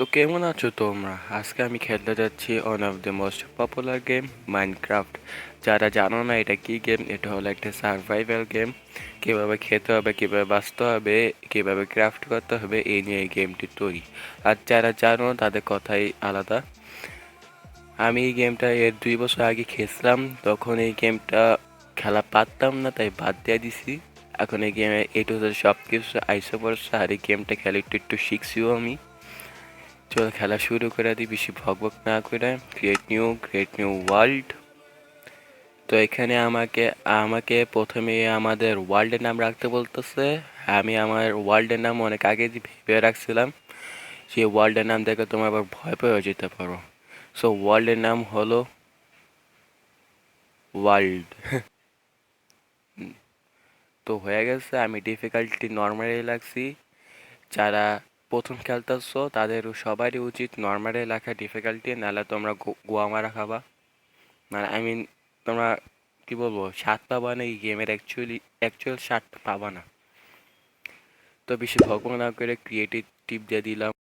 তো কেমন আছো তোমরা? আজকে আমি খেলতে যাচ্ছি one of the most popular game, Minecraft. যারা জানো না এটা কি গেম, এটা হলো একটা সার্ভাইভাল গেম। কীভাবে খেতে হবে, কীভাবে বাঁচতে হবে, কীভাবে ক্রাফট করতে হবে, এই নিয়ে এই গেমটি তৈরি। আর যারা জানো তাদের কথাই আলাদা। আমি এই গেমটা এর 2 বছর আগে খেলছিলাম, তখন এই গেমটা খেলা পারতাম না, তাই বাদ দিয়ে দিছি। এখন এই গেমে এ টু জেড সব কিছু আইসে পড়ছে, আর এই গেমটা খেলে একটু একটু শিখছিও আমি। চলো খেলা শুরু করে দিই বেশি ভকভক না করে। Create new world. তো এখানে আমাকে আমাকে প্রথমে আমাদের ওয়ার্ল্ডের নাম রাখতে বলতেছে। আমি আমার ওয়ার্ল্ডের নাম অনেক আগে ভেবে রাখছিলাম। সেই ওয়ার্ল্ডের নাম দেখে তোমার আবার ভয় পেয়ে যেতে পারো। সো ওয়ার্ল্ডের নাম হলো ওয়ার্ল্ড। তো হয়ে গেছে, আমি ডিফিকাল্টি নর্মালি রাখছি। যারা প্রথম খেলতেছো তাদের সবারই উচিত নর্মালে লেখা ডিফিকাল্টি, নাহলে তোমরা গোয়া মারা খাবা। মানে আই মিন, তোমরা কি বলবো, স্বাদ পাবা না এই গেমের, অ্যাকচুয়াল স্বাদ পাবা না। তো বেশি ভগ্ন না করে ক্রিয়েটিভ টিপ দিয়ে দিলাম।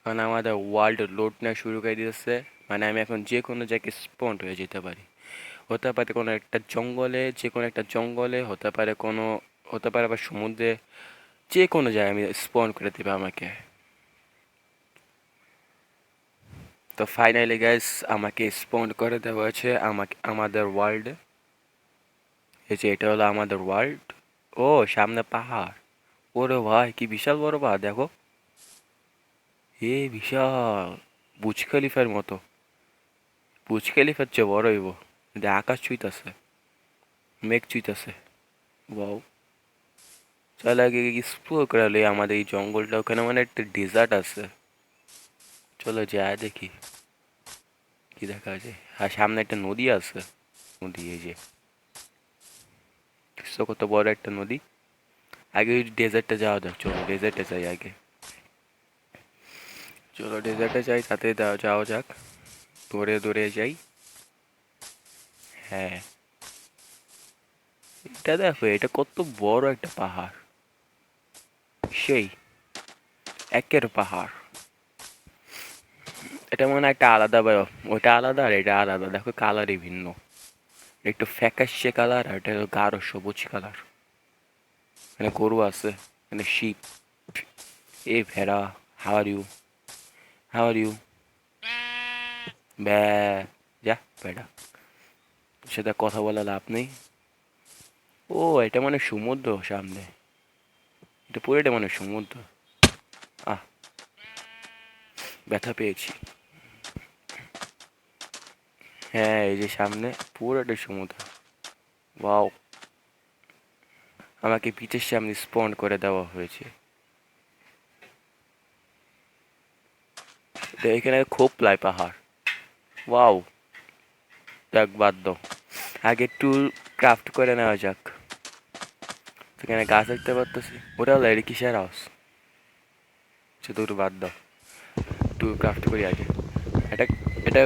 কারণ আমাদের ওয়ার্ল্ড লোড না শুরু করে দিয়েছে। মানে আমি এখন যে কোনো জায়গায় স্পন্ট হয়ে যেতে পারি। হতে পারে কোনো একটা জঙ্গলে, যে কোনো একটা জঙ্গলে, হতে পারে আবার সমুদ্রে। যে কোনো জায়গায় আমি স্পন করে দেবে আমাকে। তো ফাইনালি গাইস, আমাকে স্পন করে দেওয়া হয়েছে আমাদের ওয়ার্ল্ডে। এই যে এটা হলো আমাদের ওয়ার্ল্ড। ও, সামনে পাহাড়। ওরে ভাই, কি বিশাল বড় পাহাড় দেখো। বিশাল। বুর্জ খলিফার মতো। বুর্জ খলিফার চেয়ে বড় হইব। আকাশ ছুঁইতাছে, মেঘ ছুঁইতাছে। ওয়াও। চল আগে এক্সপ্লোর করে লই আমাদের এই জঙ্গলটা। ওখানে মানে একটা ডেজার্ট আছে। চলো যায় দেখি কি দেখা যায়। আর সামনে একটা নদী আছে। নদী, এই যে কত বড় একটা নদী। আগে ওই ডেজার্টে যাওয়া যাক, চলো ডেজার্টে যাই আগে। চলো ডেজার্টে যাই, তাতে যাওয়া যাক। দৌড়ে দৌড়ে যাই। হ্যাঁ, এটা দেখো, এটা কত বড় একটা পাহাড়। সেই একের পাহাড়। এটা মনে হয় একটা আলাদা ওইটা আলাদা আর এটা আলাদা, দেখো কালারই ভিন্ন। একটু ফ্যাকাশে কালার আর এটা গাঢ় সবুজ কালার। এখানে গরু আছে, এখানে শিপ। এ ভেড়া, how are you, how are you. ব্যা, যা ভেড়া, সেটা কথা বলা লাভ নেই। ও, এটা মানে সমুদ্র সামনে। এটা পুরোটা মানে সমুদ্র। আহ, ব্যথা পেয়েছি। হ্যাঁ, এই যে সামনে পুরোটা সমুদ্র। ওয়াও। আমাকে বিচের সামনে স্পন করে দেওয়া হয়েছে। এখানে খোপলাই পাহাড়। ওয়াও। যাক, বাদ দাও। আগে টুল ক্রাফট করে নেওয়া যাক। সেখানে গাছ দেখতে পারতেছি, ওটা হলো এটা কিসের হাউস? সে তো বাদ দাও। টুল ক্রাফট করি আগে। এটা এটা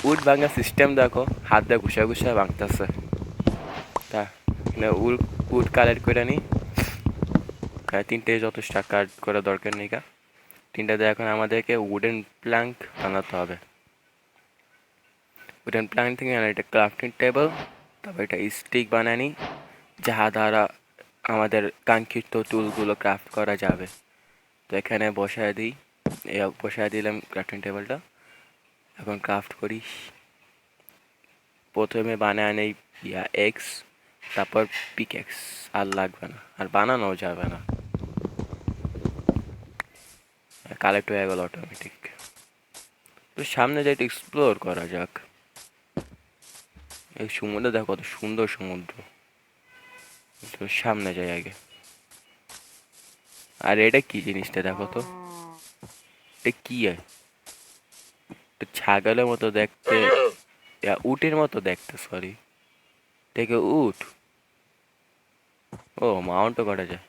উড ভাঙার সিস্টেম দেখো, হাত দিয়ে ঘুষা ঘুষা ভাঙতেছে। তা উড উড কালেক্ট করে নিই। হ্যাঁ, 3টে যথেষ্ট, কাট করা দরকার নেই। 3টা দিয়ে এখন আমাদেরকে উডেন প্ল্যাঙ্ক বানাতে হবে। উডেন প্ল্যাঙ্ক থেকে একটা ক্রাফটিং টেবল, তারপর একটা স্টিক বানানি, যাহা দ্বারা আমাদের কাঙ্ক্ষিত টুলগুলো ক্রাফট করা যাবে। তো এখানে বসায় দিই, বসায় দিলাম ক্রাফটিং টেবিলটা। এখন ক্রাফট করি। প্রথমে বানায় নেই এক্স, তারপর পিকেক্স। আর লাগবে না, আর বানানো যাবে না, কালেক্ট হয়ে গেল অটোমেটিক। তো সামনে যাই, এক্সপ্লোর করা যাক। এই সমুদ্র দেখো, কত সুন্দর সমুদ্র। তো সামনে যাই আগে। আর এটা কি জিনিসটা দেখো তো, এটা কি? ছাগলের মতো দেখতে, উটের মতো দেখতে, সরি। দেখে উট। ও, মাউন্টও করা যায়।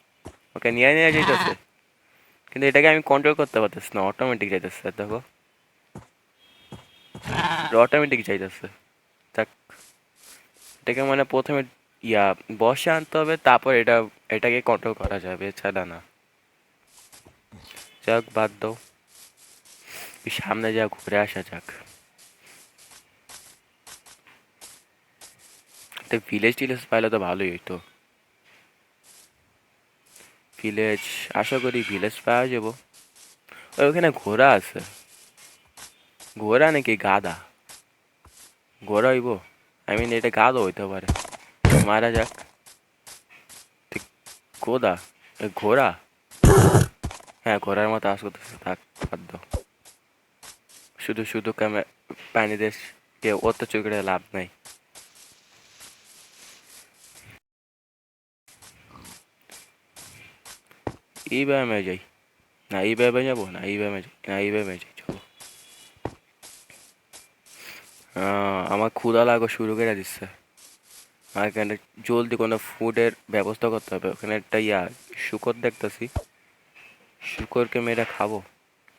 ওকে নিয়ে নিয়ে যাইতেছে, কিন্তু এটাকে আমি কন্ট্রোল করতে পারতেছি না, অটোমেটিক যাইতেছে দেখো। অটোমেটিক যাইতেছে। যাক, এটাকে মানে প্রথমে ইয়া বসে আনতে হবে, তারপর এটাকে কন্ট্রোল করা যাবে, এছাড়া না। যাক বাদ দাও, সামনে যা ঘুরে আসা যাক। একটা ভিলেজ টিলেজ পাইলে তো ভালোই হইতো। ভিলেজ, আশা করি ভিলেজ পাওয়া যাবো। ওখানে ঘোড়া আছে। ঘোড়া নাকি গাধা? ঘোড়া হইব, আই মিন এটা গাধা হইতে পারে। মারা যাক। কোদা, ঘোড়া। হ্যাঁ, ঘোড়ার মতো আওয়াজ করতেছে, থাক বাদ দাও। শুধু শুধু প্রাণীদের কে অত্যাচার করে লাভ নাই। এইভাবে আমি যাই না, এইভাবে যাবো না, এইভাবে যাই না, এইভাবে যাই, চলো। আমার ক্ষুধা লাগো শুরু করে দিচ্ছে। আর এখানে জলদি কোনো ফুডের ব্যবস্থা করতে হবে। ওখানে একটা শুকর দেখতেছি, শুকরকে মেরে খাবো।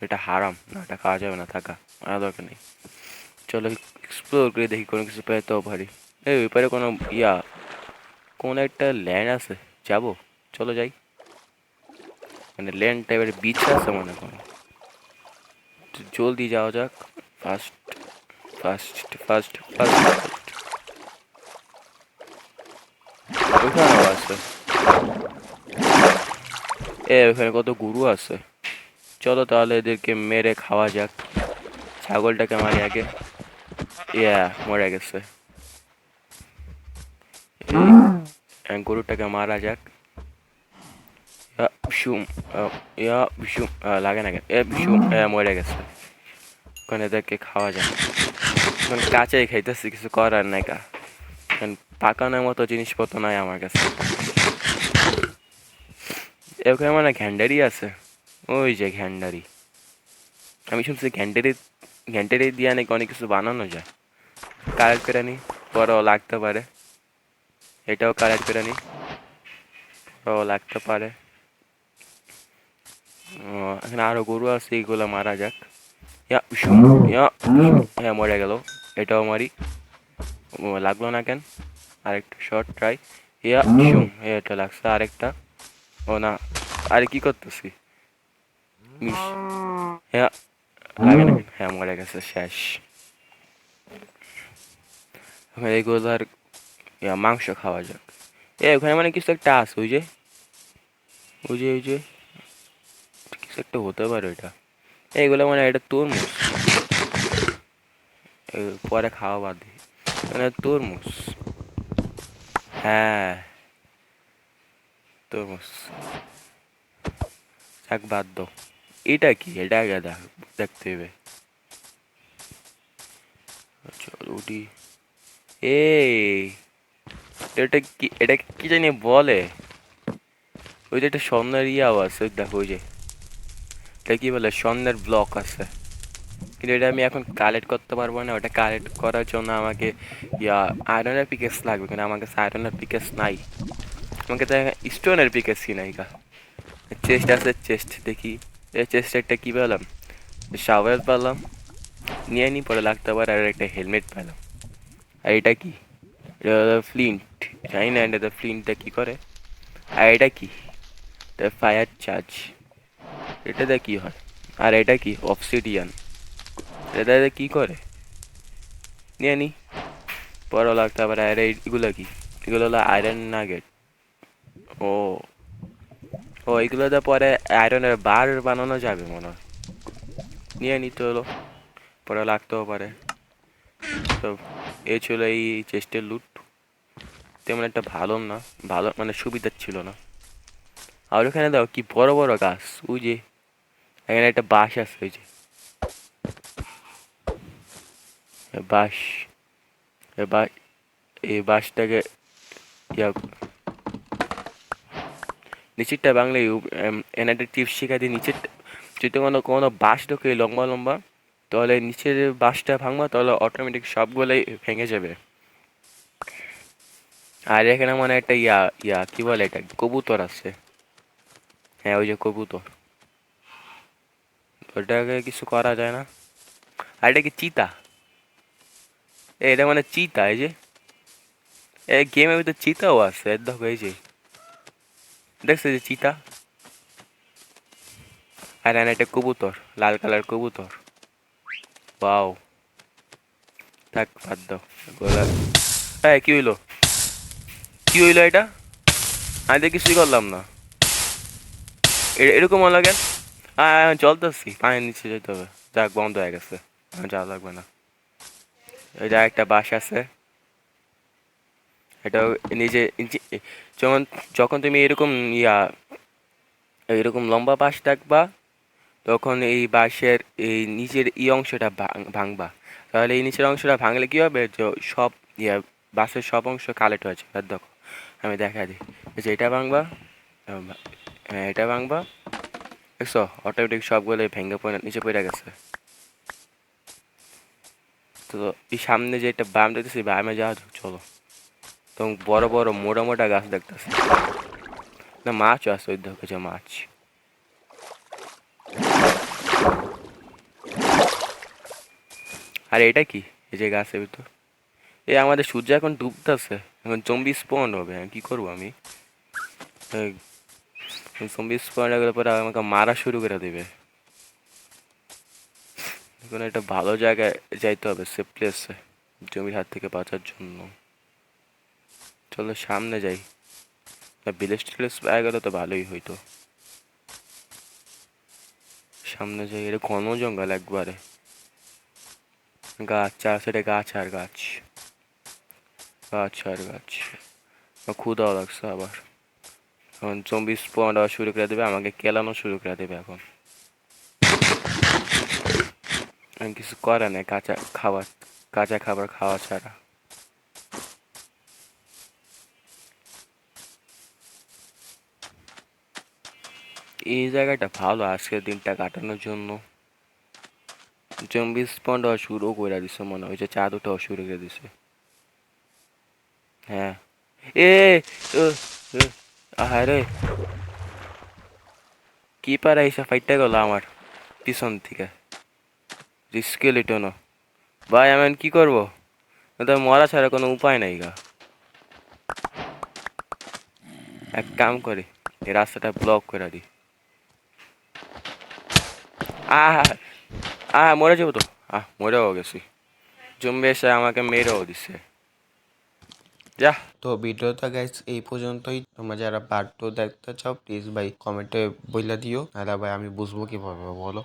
এটা হারাম না, এটা খাওয়া যাবে না, থাকা আর দরকার নেই। চলো এক্সপ্লোর করে দেখি, কোনো কিছু পেতেও পারি। এই ওই পারে কোনো কোন একটা ল্যান্ড আছে, যাবো, চলো যাই। মানে ল্যান্ড টাইপের বিচ আছে মনে করো, জলদি যাওয়া যাক। ফার্স্ট ফার্স্ট ফার্স্ট ফার্স্ট ওইখানেও আছে। ওখানে কত গরু আছে। চলো তাহলে এদেরকে মেরে খাওয়া যাক। ছাগলটাকে মারি আগে। মরে গেছে। গরুটাকে মারা যাক। বিশুম, বিশুম, লাগে না কেন? বিশুম, মরে গেছে। ওখানে এদেরকে খাওয়া যাক। এখন কাঁচাই খাইতেছি, কিছু করার নাই কা। পাকানোর মতো জিনিসপত্র নাই আমার কাছে। ওখানে মানে ঘ্যান্ডারি আছে। ওই যে ঘ্যান্ডারি, আমি শুনছি ঘ্যান্ডারি, ঘ্যান্ডারি দিয়ে নাকি অনেক কিছু বানানো যায়। কালেক্ট করে নি, পরেও লাগতে পারে। এটাও কালেক্ট করে নি, পরেও লাগতে পারে। এখানে আরো গরু আছে, এইগুলো মারা যাক। হ্যাঁ, মরে গেল। এটাও মারি। লাগলো না কেন? আরেকটা শর্ট ট্রাই। এটা লাগছে আরেকটা। ও না, আরে কি করতেছি? হ্যাঁ, লাগে না কেন? হ্যাঁ, মরে গেছে, শেষ। এগুলার মাংস খাওয়া যাক। ওখানে মানে কিছু একটা আছে, ওই যে ওই যে ওই যে কিছু একটা হতে পারে ওইটা। এইগুলো মানে এটা তরমুজ। পরে খাওয়া বাদ দিই, মানে তরমুজ। হ্যাঁ, তরমুজ। যাক বাদ দাও। এটা কি? এটা আগে দেখতে হবে। চল উঠি। এই এটা কি? এটা কি জানি বলে। ওই যে একটা স্বর্ণের ইয়াও আছে, দেখো ওই যে এটা কি বলে, স্বর্ণের ব্লক আছে। কিন্তু এটা আমি এখন কালেক্ট করতে পারবো না। ওটা কালেক্ট করার জন্য আমাকে আয়রনের পিকেস লাগবে, কিন্তু আমার কাছে আয়রনের পিকেস নাই। আমাকে তো স্টোনের পিকেস নাই গা। চেস্ট আছে, চেস্ট দেখি। এই চেস্ট একটা কি পেলাম, শাওয়ার পেলাম, নিয়ে নি, পরে লাগতে পারে। আর একটা হেলমেট পেলাম। আর এটা কি? এটা ফ্লিন্ট, জানি না এটা ফ্লিন্টটা কি করে। আর এটা কি? এটা ফায়ার চার্জ, এটাতে কি হয়? আর এটা কি? অবসিডিয়ান, এটাতে কি করে? নিয়ে নি, পরও লাগতে পারে। আর এইগুলো কি? এগুলো হলো আয়রন নাগেট। ও ও এগুলোতে পরে আয়রনের বার বানানো যাবে মনে হয়। নিয়ে নিতে হলো, পরে লাগতেও পারে। তো এই ছিল এই চেস্টের লুট। তেমন একটা ভালো না, ভালো মানে সুবিধার ছিল না। আর ওখানে দাও কি বড় বড় গাছ, ওই যে এখানে একটা বাঁশ আছে, ওই যে বাঁশ। এবার এই বাঁশটাকে ইয়া নিচেরটা বাংলা এনে একটা টিপস শিখা দিই। নিচের যদি কোনো কোনো বাঁশ ঢোকে লম্বা লম্বা, তাহলে নিচের বাঁশটা ভাঙবা, তাহলে অটোমেটিক সবগুলোই ভেঙে যাবে। আর এখানে মানে একটা কি বলে এটা, কবুতর আছে। হ্যাঁ, ওই যে কবুতর, ওটাকে কিছু করা যায় না। আর এটা কি চিতা? এটা মানে চিতা, এই যে এই গেমের ভিতরে চিতাও আছে, দেখো এই যে, দেখছো যে চিতা। আর এনে একটা কবুতর, লাল কালার কবুতর। ওয়াও, থাক বাদ দাও। গোলা কি হইলো? কি হইলো এটা? আমি তো কিছুই করলাম না। এরকম হলো কেন? চলতেছি, পানির নিচে যেতে হবে। যাক, বন্ধ হয়ে গেছে, যাওয়া লাগবে না। এই যা একটা বাস আছে, এটাও নিজে যখন যখন তুমি এরকম ইয়া এরকম লম্বা বাঁশ দেখবা, তখন এই বাঁশের এই নিচের এই অংশটা ভাঙবা। তাহলে এই নিচের অংশটা ভাঙলে কি হবে, যে সব ইয়া বাঁশের সব অংশ কালেক্ট হয়েছে। আর দেখো, আমি দেখা দিই। এই যে এটা ভাঙবা, এটা ভাঙবা, দেখছো অটোমেটিক সবগুলো ভেঙে পড়ে নিচে পড়ে গেছে। তো এই সামনে যে একটা বাম দেখতেছি, বামে যাওয়া যাক, চলো। তখন বড় বড় মোটা মোটা গাছ দেখতেছি। না, মাছও আছে, ওই দেখো যে মাছ। আর এটা কি? এই যে গাছের ভিতর, আমাদের সূর্য এখন ডুবতেছে, এখন জম্বি স্পন হবে। কি করবো আমি? জম্বি স্পন হয়ে গেলে পরে আমাকে মারা শুরু করে দেবে। এখন একটা ভালো জায়গায় যাইতে হবে, সেফ প্লেসে, জমির হাত থেকে বাঁচার জন্য। চলো সামনে যাই। ভিলেজ টিলেজ পাওয়া গেলে তো ভালোই হইতো। সামনে যাই, এটা ঘন জঙ্গল একবারে, গাছ চারসাইডে গাছ আর গাছ, গাছ আর গাছ। ক্ষুধাও লাগছে আবার। এখন জম্বি স্পন হওয়া শুরু করে দেবে, আমাকে কেলানো শুরু করে দেবে এখন। আমি কিছু করে নাই, কাঁচা খাবার খাওয়া ছাড়া। এই জায়গাটা ভালো আজকের দিনটা কাটানোর জন্য। জম্বি স্পন হওয়া শুরু করে দিছে মনে হয়, যে চাঁদ ওঠাও শুরু করে দিছে। হ্যাঁ। এ ও, ও, আহারে, কি পারা এসে ফাইটটা গেল আমার পিছন থেকে। স্কেলেটনও, ভাই আমি এখন কি করবো? তো মরা ছাড়া কোনো উপায় নাই গা। এক কাম করি, এই রাস্তাটা ব্লক করে দিই। আহ মরে যাবো তো। মরেও গেছি। জম্বি এসে আমাকে মেরেও দিছে। যা। তো ভিডিওটা গাইস এই পর্যন্তই। তোমরা যারা পার্ট 2 দেখতে চাও, প্লিজ ভাই কমেন্টে বইলা দিও, নাহলে ভাই আমি বুঝবো কিভাবে, বলো।